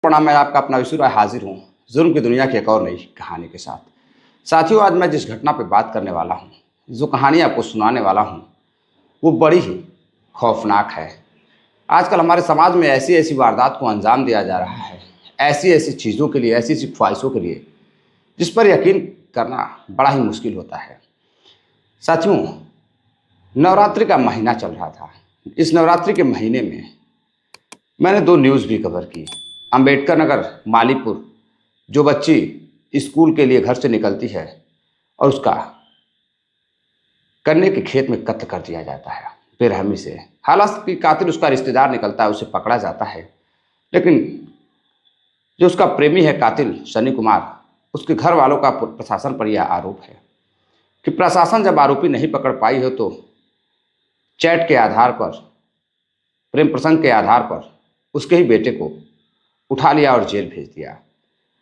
प्रणाम। मैं आपका अपना विशु राय हाजिर हूँ जुर्म की दुनिया की एक और नई कहानी के साथ। साथियों, आज मैं जिस घटना पर बात करने वाला हूँ, जो कहानी आपको सुनाने वाला हूँ, वो बड़ी ही खौफनाक है। आजकल हमारे समाज में ऐसी ऐसी वारदात को अंजाम दिया जा रहा है, ऐसी ऐसी चीज़ों के लिए, ऐसी ऐसी ख्वाहिशों के लिए, जिस पर यकीन करना बड़ा ही मुश्किल होता है। साथियों, नवरात्रि का महीना चल रहा था। इस नवरात्रि के महीने में मैंने दो न्यूज़ भी कवर की। अंबेडकर नगर मालीपुर, जो बच्ची स्कूल के लिए घर से निकलती है और उसका गन्ने के खेत में कत्ल कर दिया जाता है बेरहमी से। हालांकि कातिल उसका रिश्तेदार निकलता है, उसे पकड़ा जाता है, लेकिन जो उसका प्रेमी है कातिल सनी कुमार, उसके घर वालों का प्रशासन पर यह आरोप है कि प्रशासन जब आरोपी नहीं पकड़ पाई हो तो चैट के आधार पर, प्रेम प्रसंग के आधार पर उसके ही बेटे को उठा लिया और जेल भेज दिया।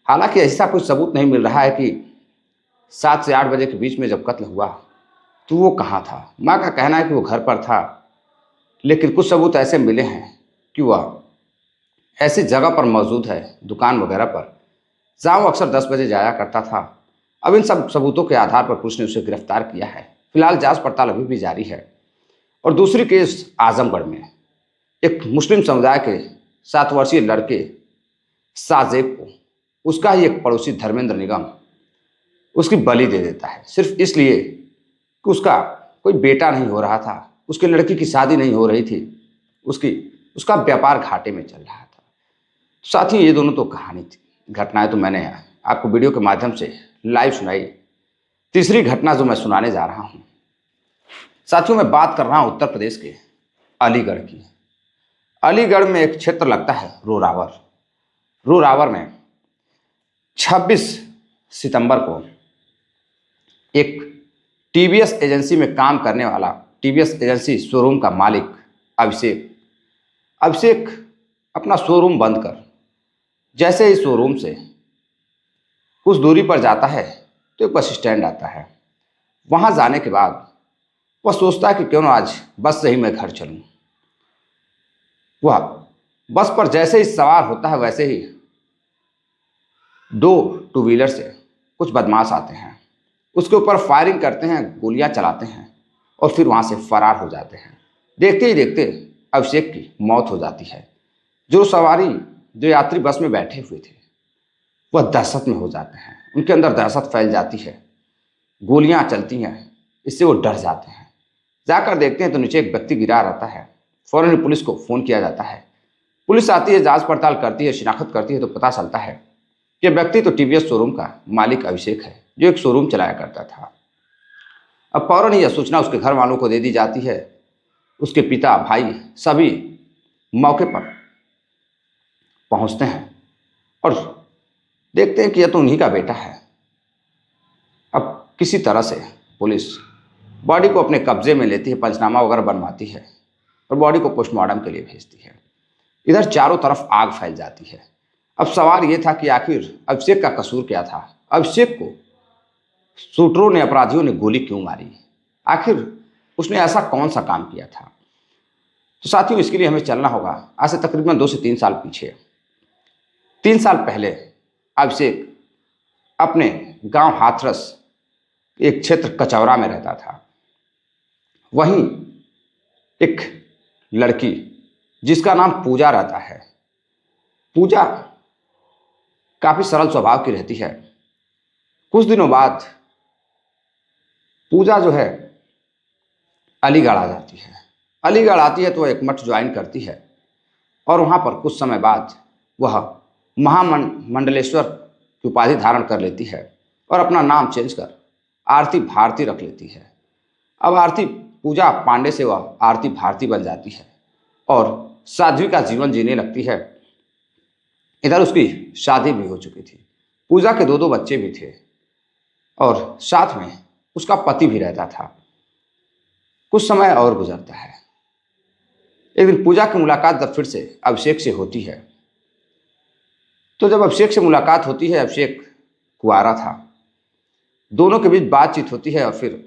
हालांकि ऐसा कोई सबूत नहीं मिल रहा है कि 7 से 8 बजे के बीच में जब कत्ल हुआ तो वो कहाँ था। माँ का कहना है कि वो घर पर था, लेकिन कुछ सबूत ऐसे मिले हैं कि वह ऐसी जगह पर मौजूद है, दुकान वगैरह पर, जहाँ वो अक्सर 10 बजे जाया करता था। अब इन सब सबूतों के आधार पर पुलिस ने उसे गिरफ्तार किया है। फिलहाल जांच पड़ताल अभी भी जारी है। और दूसरी केस आजमगढ़ में एक मुस्लिम समुदाय के 7 वर्षीय लड़के साजेब को उसका ही एक पड़ोसी धर्मेंद्र निगम उसकी बलि दे देता है, सिर्फ इसलिए कि उसका कोई बेटा नहीं हो रहा था, उसके लड़की की शादी नहीं हो रही थी, उसकी उसका व्यापार घाटे में चल रहा था। साथ ही ये दोनों तो कहानी थी, घटनाएं तो मैंने आपको वीडियो के माध्यम से लाइव सुनाई। तीसरी घटना जो मैं सुनाने जा रहा हूँ साथियों, मैं बात कर रहा हूँ उत्तर प्रदेश के अलीगढ़ की। अलीगढ़ में एक क्षेत्र लगता है रोरावर। रोरावर में 26 सितंबर को एक टीवीएस एजेंसी में काम करने वाला, टीवीएस एजेंसी शोरूम का मालिक अभिषेक अभिषेक अपना शोरूम बंद कर जैसे ही शोरूम से कुछ दूरी पर जाता है तो एक बस स्टैंड आता है। वहां जाने के बाद वह सोचता है कि क्यों ना आज बस से ही मैं घर चलूं। वह बस पर जैसे ही सवार होता है, वैसे ही 2 टू व्हीलर से कुछ बदमाश आते हैं, उसके ऊपर फायरिंग करते हैं, गोलियां चलाते हैं और फिर वहां से फरार हो जाते हैं। देखते ही देखते अभिषेक की मौत हो जाती है। जो यात्री बस में बैठे हुए थे वह दहशत में हो जाते हैं, उनके अंदर दहशत फैल जाती है, गोलियां चलती हैं, इससे वो डर जाते हैं। जाकर देखते हैं तो नीचे एक व्यक्ति गिरा रहता है। फौरन ही पुलिस को फ़ोन किया जाता है। पुलिस आती है, जांच पड़ताल करती है, शिनाख्त करती है तो पता चलता है कि व्यक्ति तो टीवीएस शोरूम का मालिक अभिषेक है, जो एक शोरूम चलाया करता था। अब फौरन ही यह सूचना उसके घर वालों को दे दी जाती है। उसके पिता, भाई सभी मौके पर पहुंचते हैं और देखते हैं कि यह तो उन्हीं का बेटा है। अब किसी तरह से पुलिस बॉडी को अपने कब्जे में लेती है, पंचनामा वगैरह बनवाती है और बॉडी को पोस्टमार्टम के लिए भेजती है। इधर चारों तरफ आग फैल जाती है। अब सवाल ये था कि आखिर अभिषेक का कसूर क्या था? अभिषेक को शूटरों ने, अपराधियों ने गोली क्यों मारी? आखिर उसने ऐसा कौन सा काम किया था? तो साथियों, इसके लिए हमें चलना होगा आज से तकरीबन 2 से 3 साल पीछे। 3 साल पहले अभिषेक अपने गांव हाथरस, एक क्षेत्र कचौरा में रहता था। वहीं एक लड़की जिसका नाम पूजा रहता है। पूजा काफ़ी सरल स्वभाव की रहती है। कुछ दिनों बाद पूजा जो है अलीगढ़ आ जाती है। अलीगढ़ आती है तो वह एक मठ ज्वाइन करती है और वहाँ पर कुछ समय बाद वह महामंडलेश्वर की उपाधि धारण कर लेती है और अपना नाम चेंज कर आरती भारती रख लेती है। अब आरती पूजा पांडे से वह आरती भारती बन जाती है और साध्वी का जीवन जीने लगती है। इधर उसकी शादी भी हो चुकी थी। पूजा के 2 बच्चे भी थे और साथ में उसका पति भी रहता था। कुछ समय और गुजरता है। एक दिन पूजा की मुलाकात जब फिर से अभिषेक से होती है, तो जब अभिषेक से मुलाकात होती है, अभिषेक कुंवारा था। दोनों के बीच बातचीत होती है और फिर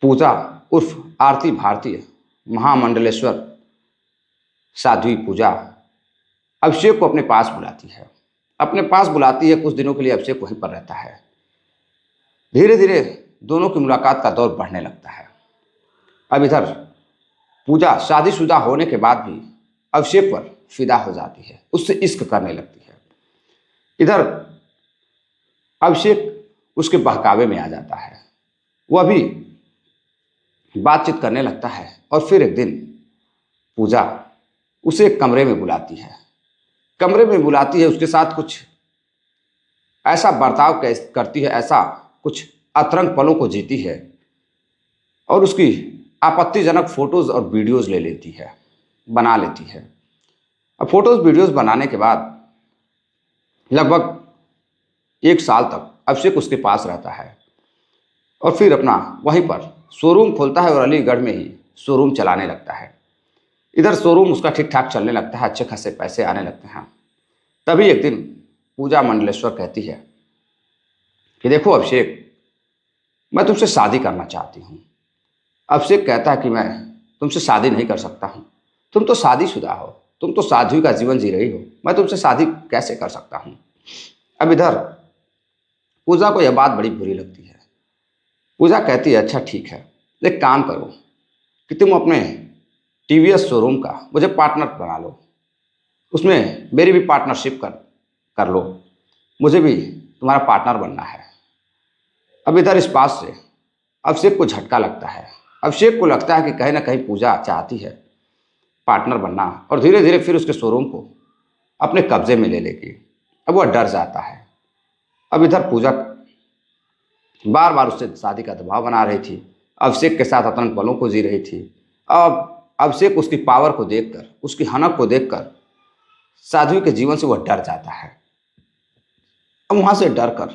पूजा उर्फ आरती भारती महामंडलेश्वर साध्वी पूजा अभिषेक को अपने पास बुलाती है। अपने पास बुलाती है, कुछ दिनों के लिए अभिषेक वहीं पर रहता है। धीरे धीरे दोनों की मुलाकात का दौर बढ़ने लगता है। अब इधर पूजा शादीशुदा होने के बाद भी अभिषेक पर फिदा हो जाती है, उससे इश्क करने लगती है। इधर अभिषेक उसके बहकावे में आ जाता है। वह भी बातचीत करने लगता है और फिर एक दिन पूजा उसे एक कमरे में बुलाती है। कमरे में बुलाती है, उसके साथ कुछ ऐसा बर्ताव करती है, ऐसा कुछ अतरंग पलों को जीती है और उसकी आपत्तिजनक फोटोज और वीडियोस ले लेती है, बना लेती है। अब फोटोज वीडियोस बनाने के बाद लगभग 1 साल तक अभिषेक उसके पास रहता है और फिर अपना वहीं पर शोरूम खोलता है और अलीगढ़ में ही शोरूम चलाने लगता है। इधर शोरूम उसका ठीक ठाक चलने लगता है, अच्छे खासे पैसे आने लगते हैं। तभी एक दिन पूजा मंडलेश्वर कहती है कि देखो अभिषेक, मैं तुमसे शादी करना चाहती हूँ। अभिषेक कहता है कि मैं तुमसे शादी नहीं कर सकता हूँ, तुम तो शादीशुदा हो, तुम तो साध्वी का जीवन जी रही हो, मैं तुमसे शादी कैसे कर सकता हूँ। अब इधर पूजा को यह बात बड़ी बुरी लगती है। पूजा कहती है अच्छा ठीक है, एक काम करो कि तुम अपने टीवीएस शोरूम का मुझे पार्टनर बना लो, उसमें मेरी भी पार्टनरशिप कर लो, मुझे भी तुम्हारा पार्टनर बनना है। अब इधर इस बात से अभिषेक को झटका लगता है। अभिषेक को लगता है कि कहीं ना कहीं पूजा चाहती है पार्टनर बनना और धीरे धीरे फिर उसके शोरूम को अपने कब्जे में ले लेगी। अब वह डर जाता है। अब इधर पूजा बार बार उससे शादी का दबाव बना रही थी, अभिषेक के साथ अतरंग पलों को जी रही थी। अब अभिषेक उसकी पावर को देखकर, उसकी हनक को देखकर साध्वी के जीवन से वह डर जाता है। अब वहाँ से डर कर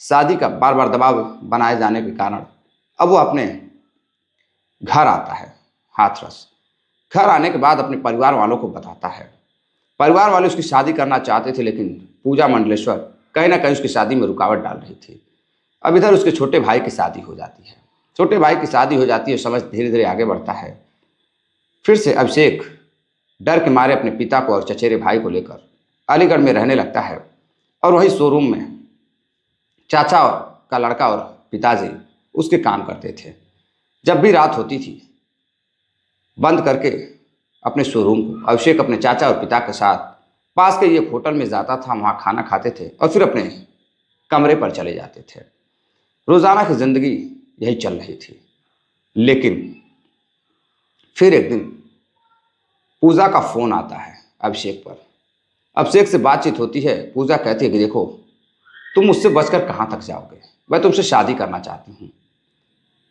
शादी का बार बार दबाव बनाए जाने के कारण अब वो अपने घर आता है हाथरस। घर आने के बाद अपने परिवार वालों को बताता है। परिवार वाले उसकी शादी करना चाहते थे, लेकिन पूजा मंडलेश्वर कहीं ना कहीं उसकी शादी में रुकावट डाल रही थी। अब इधर उसके छोटे भाई की शादी हो जाती है। छोटे भाई की शादी हो जाती है, समझ धीरे धीरे आगे बढ़ता है। फिर से अभिषेक डर के मारे अपने पिता को और चचेरे भाई को लेकर अलीगढ़ में रहने लगता है और वही शोरूम में चाचा का लड़का और पिताजी उसके काम करते थे। जब भी रात होती थी, बंद करके अपने शोरूम को अभिषेक अपने चाचा और पिता के साथ पास के एक होटल में जाता था, वहाँ खाना खाते थे और फिर अपने कमरे पर चले जाते थे। रोज़ाना की ज़िंदगी यही चल रही थी। लेकिन फिर एक दिन पूजा का फ़ोन आता है अभिषेक पर। अभिषेक से बातचीत होती है। पूजा कहती है कि देखो तुम मुझसे बचकर कहाँ तक जाओगे, मैं तुमसे शादी करना चाहती हूँ,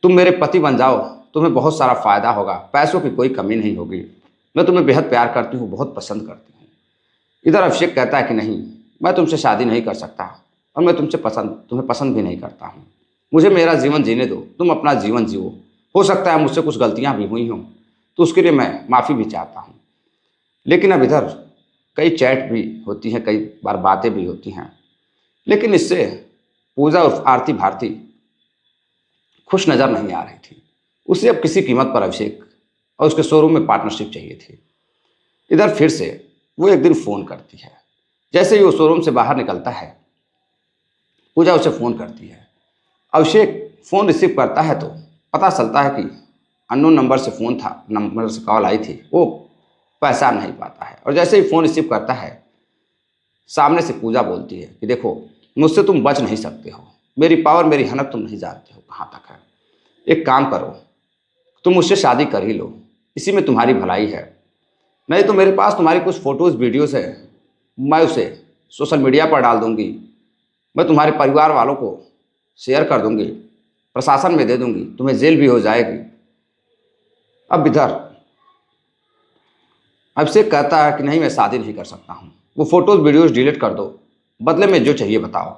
तुम मेरे पति बन जाओ, तुम्हें बहुत सारा फ़ायदा होगा, पैसों की कोई कमी नहीं होगी, मैं तुम्हें बेहद प्यार करती हूँ, बहुत पसंद करती हूँ। इधर अभिषेक कहता है कि नहीं, मैं तुमसे शादी नहीं कर सकता और मैं तुम्हें पसंद भी नहीं करता हूँ, मुझे मेरा जीवन जीने दो, तुम अपना जीवन जियो। हो सकता है मुझसे कुछ गलतियाँ भी हुई हों तो उसके लिए मैं माफ़ी भी चाहता हूँ। लेकिन अब इधर कई चैट भी होती हैं, कई बार बातें भी होती हैं, लेकिन इससे पूजा और आरती भारती खुश नज़र नहीं आ रही थी। उसे अब किसी कीमत पर अभिषेक और उसके शोरूम में पार्टनरशिप चाहिए थी। इधर फिर से वो एक दिन फ़ोन करती है। जैसे ही वो शोरूम से बाहर निकलता है, पूजा उसे फ़ोन करती है। अभिषेक फ़ोन रिसीव करता है तो पता चलता है कि अननोन नंबर से कॉल आई थी, वो पहचान नहीं पाता है। और जैसे ही फ़ोन रिसीव करता है, सामने से पूजा बोलती है कि देखो मुझसे तुम बच नहीं सकते हो, मेरी पावर मेरी हनक तुम नहीं जानते हो कहाँ तक है। एक काम करो, तुम मुझसे शादी कर ही लो, इसी में तुम्हारी भलाई है। नहीं तो मेरे पास तुम्हारी कुछ फ़ोटोज़ वीडियोज़ है, मैं उसे सोशल मीडिया पर डाल दूँगी, मैं तुम्हारे परिवार वालों को शेयर कर दूँगी, प्रशासन में दे दूँगी, तुम्हें जेल भी हो जाएगी। अब इधर अभिषेक कहता है कि नहीं, मैं शादी नहीं कर सकता हूँ, वो फ़ोटोज़ वीडियोज़ डिलीट कर दो, बदले में जो चाहिए बताओ।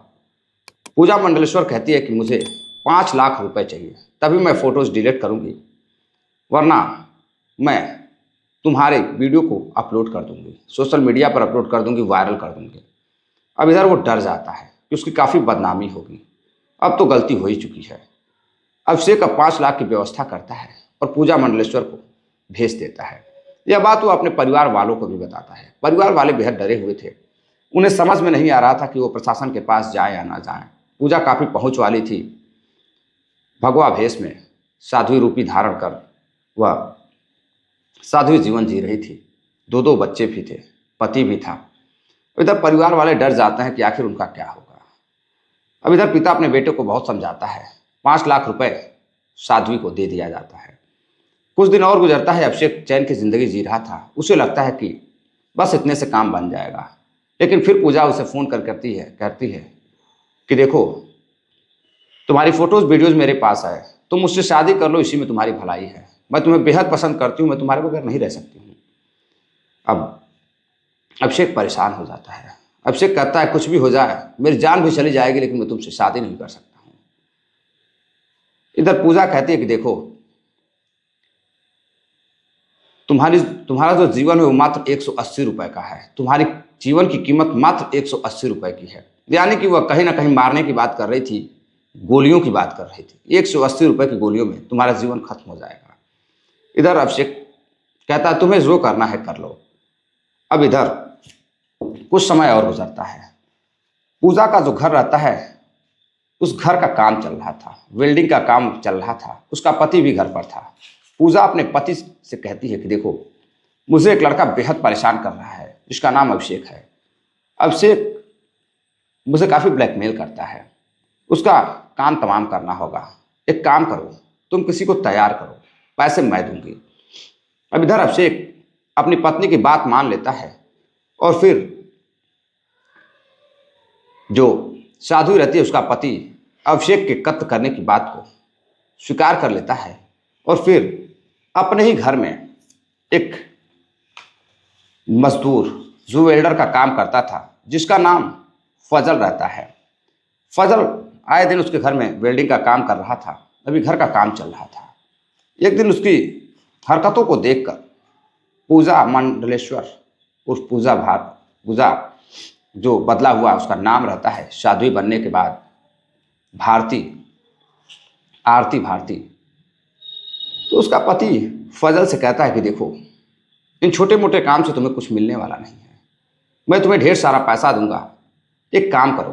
पूजा मंडलेश्वर कहती है कि मुझे 5 लाख रुपए चाहिए, तभी मैं फ़ोटोज़ डिलीट करूँगी, वरना मैं तुम्हारे वीडियो को अपलोड कर दूँगी, सोशल मीडिया पर अपलोड कर दूँगी, वायरल कर दूँगी। अब इधर वो डर जाता है कि उसकी काफ़ी बदनामी होगी, अब तो गलती हो ही चुकी है। अभिषेक अब 5 लाख की व्यवस्था करता है और पूजा मंडलेश्वर को भेज देता है। यह बात वो अपने परिवार वालों को भी बताता है। परिवार वाले बेहद डरे हुए थे। उन्हें समझ में नहीं आ रहा था कि वो प्रशासन के पास जाए या ना जाए। पूजा काफ़ी पहुंच वाली थी। भगवा भेष में साध्वी रूपी धारण कर वह साध्वी जीवन जी रही थी। दो दो बच्चे भी थे, पति भी था। इधर परिवार वाले डर जाते हैं कि आखिर उनका क्या होगा। अब इधर पिता अपने बेटे को बहुत समझाता है। 5 लाख रुपए साध्वी को दे दिया जाता है। कुछ दिन और गुजरता है। अभिषेक चैन की जिंदगी जी रहा था। उसे लगता है कि बस इतने से काम बन जाएगा। लेकिन फिर पूजा उसे फ़ोन कर कहती है कि देखो, तुम्हारी फ़ोटोज़ वीडियोज़ मेरे पास है, तुम मुझसे शादी कर लो, इसी में तुम्हारी भलाई है। मैं तुम्हें बेहद पसंद करती हूँ, मैं तुम्हारे बगैर नहीं रह सकती हूँ। अब अभिषेक परेशान हो जाता है। अभिषेक कहता है कुछ भी हो जाए, मेरी जान भी चली जाएगी, लेकिन मैं तुमसे शादी नहीं कर सकता हूँ। इधर पूजा कहती है कि देखो, तुम्हारा जो जीवन है वो मात्र 180 रुपए का है। तुम्हारी जीवन की कीमत मात्र 180 रुपए की है। यानी कि वह कहीं ना कहीं मारने की बात कर रही थी, गोलियों की बात कर रही थी। 180 रुपए की गोलियों में तुम्हारा जीवन खत्म हो जाएगा। इधर अभिषेक कहता है तुम्हें जो करना है कर लो। अब इधर कुछ समय और गुजरता है। पूजा का जो घर रहता है, उस घर का काम चल रहा था, वेल्डिंग का काम चल रहा था। उसका पति भी घर पर था। पूजा अपने पति से कहती है कि देखो, मुझे एक लड़का बेहद परेशान कर रहा है जिसका नाम अभिषेक है। अभिषेक मुझे काफ़ी ब्लैकमेल करता है, उसका काम तमाम करना होगा। एक काम करो, तुम किसी को तैयार करो, पैसे मैं दूंगी। अब इधर अभिषेक अपनी पत्नी की बात मान लेता है और फिर जो साधु रहती है उसका पति अभिषेक के कत्ल करने की बात को स्वीकार कर लेता है और फिर अपने ही घर में एक मजदूर जो वेल्डर का काम करता था, जिसका नाम फजल रहता है। फजल आए दिन उसके घर में वेल्डिंग का काम कर रहा था। अभी घर का काम चल रहा था। एक दिन उसकी हरकतों को देखकर पूजा मंडलेश्वर उस पूजा जो बदला हुआ उसका नाम रहता है साध्वी बनने के बाद आरती भारती, तो उसका पति फजल से कहता है कि देखो, इन छोटे मोटे काम से तुम्हें कुछ मिलने वाला नहीं है। मैं तुम्हें ढेर सारा पैसा दूंगा, एक काम करो,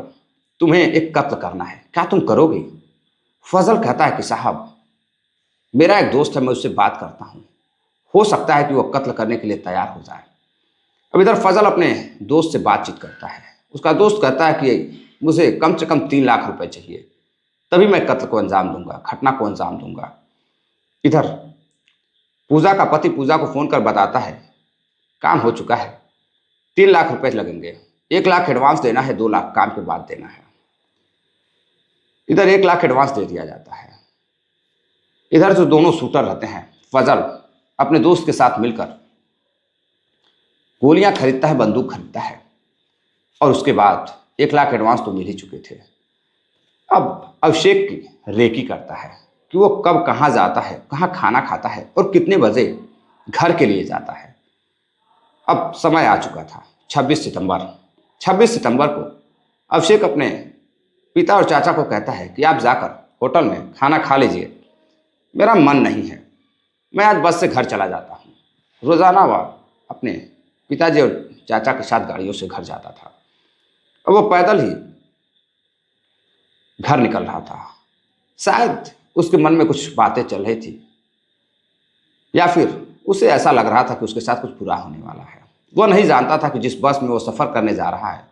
तुम्हें एक कत्ल करना है, क्या तुम करोगे? फजल कहता है कि साहब, मेरा एक दोस्त है, मैं उससे बात करता हूँ, हो सकता है कि वो कत्ल करने के लिए तैयार हो जाए। अब इधर फजल अपने दोस्त से बातचीत करता है। उसका दोस्त कहता है कि मुझे कम से कम 3 लाख रुपए चाहिए, तभी मैं कत्ल को अंजाम दूंगा, घटना को अंजाम दूंगा। इधर पूजा का पति पूजा को फोन कर बताता है काम हो चुका है, 3 लाख रुपए लगेंगे। 1 लाख एडवांस देना है, 2 लाख काम के बाद देना है। इधर 1 लाख एडवांस दे दिया जाता है। इधर जो दोनों शूटर रहते हैं, फजल अपने दोस्त के साथ मिलकर गोलियां खरीदता है, बंदूक खरीदता है और उसके बाद 1 लाख एडवांस तो मिल ही चुके थे। अब अभिषेक की रेकी करता है कि वो कब कहाँ जाता है, कहाँ खाना खाता है और कितने बजे घर के लिए जाता है। अब समय आ चुका था 26 सितंबर को अभिषेक अपने पिता और चाचा को कहता है कि आप जाकर होटल में खाना खा लीजिए, मेरा मन नहीं है, मैं आज बस से घर चला जाता हूँ। रोज़ाना वह अपने पिताजी और चाचा के साथ गाड़ियों से घर जाता था। अब वो पैदल ही घर निकल रहा था। शायद उसके मन में कुछ बातें चल रही थी या फिर उसे ऐसा लग रहा था कि उसके साथ कुछ बुरा होने वाला है। वह नहीं जानता था कि जिस बस में वो सफ़र करने जा रहा है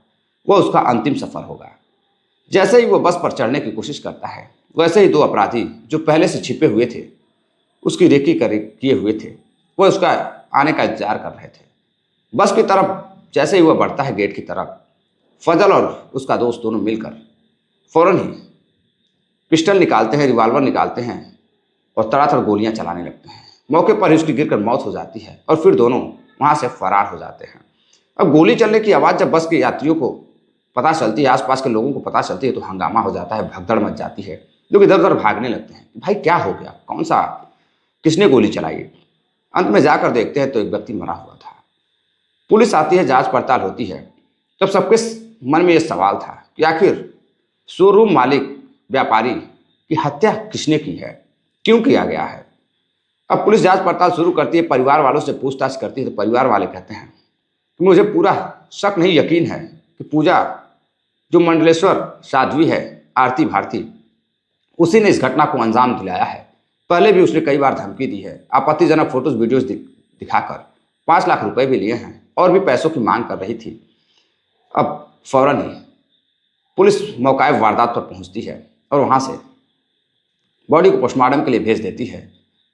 वह उसका अंतिम सफ़र होगा। जैसे ही वो बस पर चढ़ने की कोशिश करता है, वैसे ही 2 अपराधी जो पहले से छिपे हुए थे, उसकी रेकी किए हुए थे, वो उसका आने का इंतजार कर रहे थे। बस की तरफ जैसे ही वह बढ़ता है गेट की तरफ, फजल और उसका दोस्त दोनों मिलकर फौरन ही पिस्टल निकालते हैं, रिवॉल्वर निकालते हैं और तड़ातड़ गोलियां चलाने लगते हैं। मौके पर ही उसकी गिरकर मौत हो जाती है और फिर दोनों वहां से फरार हो जाते हैं। अब गोली चलने की आवाज़ जब बस के यात्रियों को पता चलती है, आसपास के लोगों को पता चलती है, तो हंगामा हो जाता है, भगदड़ मच जाती है। लोग इधर उधर भागने लगते हैं, भाई क्या हो गया, कौन सा, किसने गोली चलाई? अंत में जाकर देखते हैं तो एक व्यक्ति मरा हुआ था। पुलिस आती है, जांच पड़ताल होती है। तब सबके मन में यह सवाल था कि आखिर शोरूम मालिक व्यापारी की हत्या किसने की है, क्यों किया गया है? अब पुलिस जांच पड़ताल शुरू करती है, परिवार वालों से पूछताछ करती है, तो परिवार वाले कहते हैं कि मुझे पूरा शक नहीं, यकीन है कि पूजा जो मंडलेश्वर साध्वी है, आरती भारती, उसी ने इस घटना को अंजाम दिलाया है। पहले भी उसने कई बार धमकी दी है, आपत्तिजनक फोटोज वीडियोज दिखाकर 5 लाख रुपए भी लिए हैं और भी पैसों की मांग कर रही थी। अब फौरन ही पुलिस मौका वारदात पर पहुंचती है और वहां से बॉडी को पोस्टमार्टम के लिए भेज देती है।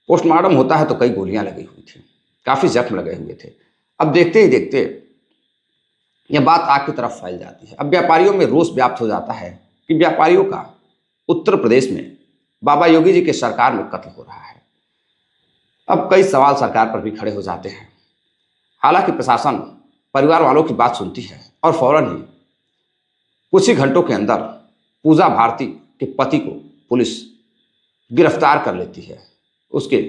पोस्टमार्टम होता है तो कई गोलियां लगी हुई थी, काफ़ी जख्म लगे हुए थे। अब देखते ही देखते यह बात आग की तरफ फैल जाती है। अब व्यापारियों में रोष व्याप्त हो जाता है कि व्यापारियों का उत्तर प्रदेश में बाबा योगी जी के सरकार में कत्ल हो रहा है। अब कई सवाल सरकार पर भी खड़े हो जाते हैं। हालांकि प्रशासन परिवार वालों की बात सुनती है और फौरन ही कुछ ही घंटों के अंदर पूजा भारती के पति को पुलिस गिरफ्तार कर लेती है। उसके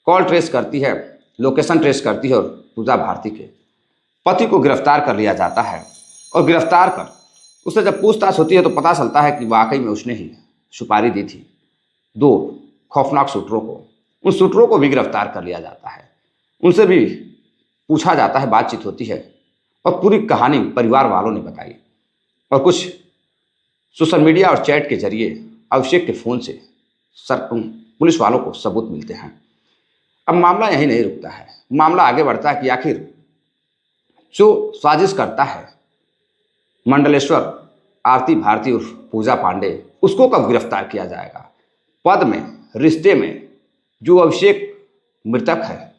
कॉल ट्रेस करती है, लोकेशन ट्रेस करती है और पूजा भारती के पति को गिरफ्तार कर लिया जाता है। और गिरफ्तार कर उससे जब पूछताछ होती है तो पता चलता है कि वाकई में उसने ही सुपारी दी थी 2 खौफनाक शूटरों को। उन शूटरों को भी गिरफ्तार कर लिया जाता है, उनसे भी पूछा जाता है, बातचीत होती है और पूरी कहानी परिवार वालों ने बताई। और कुछ सोशल मीडिया और चैट के जरिए अभिषेक के फ़ोन से पुलिस वालों को सबूत मिलते हैं। अब मामला यहीं नहीं रुकता है, मामला आगे बढ़ता है कि आखिर जो साजिश करता है मंडलेश्वर आरती भारती उर्फ पूजा पांडे, उसको कब गिरफ्तार किया जाएगा। पद में, रिश्ते में जो अभिषेक मृतक है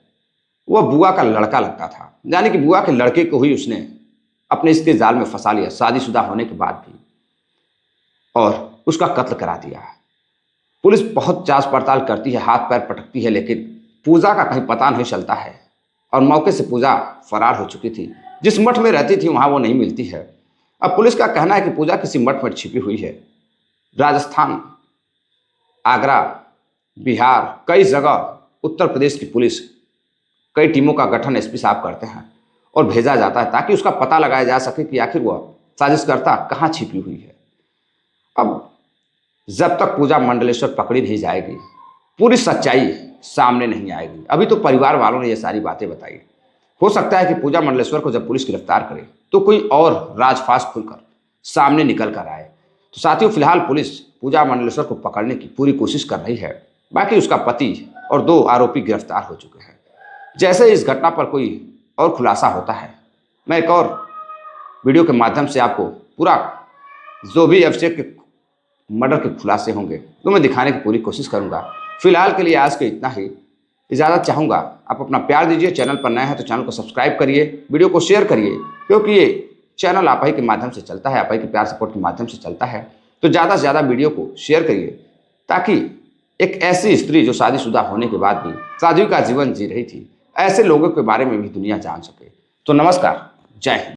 वह बुआ का लड़का लगता था, यानी कि बुआ के लड़के को ही उसने अपने इसके जाल में फंसा लिया शादीशुदा होने के बाद भी, और उसका कत्ल करा दिया। पुलिस बहुत जांच पड़ताल करती है, हाथ पैर पटकती है, लेकिन पूजा का कहीं पता नहीं चलता है और मौके से पूजा फरार हो चुकी थी। जिस मठ में रहती थी वहाँ वो नहीं मिलती है। अब पुलिस का कहना है कि पूजा किसी मठ में छिपी हुई है। राजस्थान, आगरा, बिहार, कई जगह उत्तर प्रदेश की पुलिस कई टीमों का गठन एसपी साहब करते हैं और भेजा जाता है ताकि उसका पता लगाया जा सके कि आखिर वह साजिशकर्ता कहाँ छिपी हुई है। अब जब तक पूजा मंडलेश्वर पकड़ी नहीं जाएगी, पूरी सच्चाई सामने नहीं आएगी। अभी तो परिवार वालों ने ये सारी बातें बताई। हो सकता है कि पूजा मंडलेश्वर को जब पुलिस गिरफ्तार करे तो कोई और राजफाश खुलकर सामने निकल कर आए। तो साथियों, फिलहाल पुलिस पूजा मंडलेश्वर को पकड़ने की पूरी कोशिश कर रही है। बाकी उसका पति और 2 आरोपी गिरफ्तार हो चुके हैं। जैसे इस घटना पर कोई और खुलासा होता है, मैं एक और वीडियो के माध्यम से आपको पूरा जो भी अभिषेक के मर्डर के खुलासे होंगे तो मैं दिखाने की पूरी कोशिश करूंगा। फिलहाल के लिए आज के इतना ही, इजाज़त चाहूँगा। आप अपना प्यार दीजिए। चैनल पर नए हैं तो चैनल को सब्सक्राइब करिए, वीडियो को शेयर करिए, क्योंकि ये चैनल आप ही के माध्यम से चलता है, आप ही के प्यार सपोर्ट के माध्यम से चलता है। तो ज़्यादा से ज़्यादा वीडियो को शेयर करिए ताकि एक ऐसी स्त्री जो शादीशुदा होने के बाद भी साध्वी का जीवन जी रही थी, ऐसे लोगों के बारे में भी दुनिया जान सके। तो नमस्कार, जय हिंद।